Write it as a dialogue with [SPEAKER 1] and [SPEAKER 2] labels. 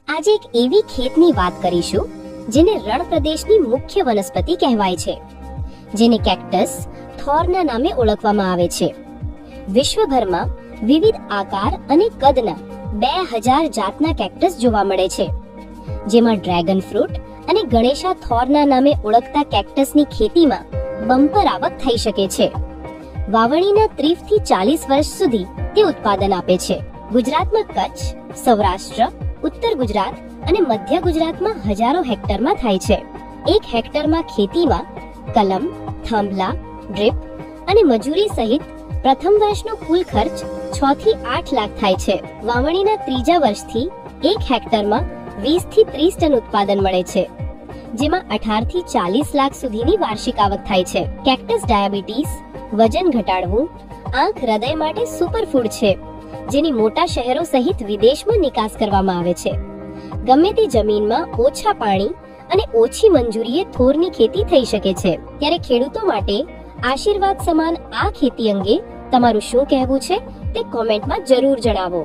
[SPEAKER 1] આજે એક એવી ખેતની વાત કરીશું જેને રણ પ્રદેશની મુખ્ય વનસ્પતિ કહેવાય છે, જેને કેક્ટસ થોરના નામે ઓળખવામાં આવે છે. વિશ્વભરમાં વિવિધ આકાર અને કદના 2000 જાતના કેક્ટસ જોવા મળે છે, જેમાં ડ્રેગન ફ્રૂટ અને ગણેશા થોરના નામે ઓળખતા કેક્ટસની ખેતીમાં બમ્પર આવક થઈ શકે છે. વાવણીના 30 થી 40 વર્ષ સુધી તે ઉત્પાદન આપે છે. ગુજરાતમાં કચ્છ, સૌરાષ્ટ્ર, ઉત્તર ગુજરાત અને મધ્ય ગુજરાતમાં હજારો હેક્ટરમાં થાય છે. 1 હેક્ટરમાં ખેતીમાં કલમ, થાંભલા, ડ્રીપ અને મજૂરી સહિત પ્રથમ વર્ષનો કુલ ખર્ચ 6 થી 8 લાખ થાય છે. વાવણીના ત્રીજા વર્ષથી 1 હેક્ટરમાં 20 થી 30 ટન ઉત્પાદન મળે છે, જેમાં 18 થી 40 લાખ સુધીની વાર્ષિક આવક થાય છે. કેક્ટસ ડાયાબિટીસ, વજન ઘટાડવું, આંખ, હૃદય માટે સુપરફૂડ છે, જેની મોટા શહેરો સહિત વિદેશમાં નિકાસ કરવામાં આવે છે. ગમે તે જમીનમાં ઓછા પાણી અને ઓછી મંજૂરીએ થોરની ખેતી થઈ શકે છે. ત્યારે ખેડૂતો માટે આશીર્વાદ સમાન આ ખેતી અંગે તમારું શું કહેવું છે તે કોમેન્ટમાં જરૂર જણાવો.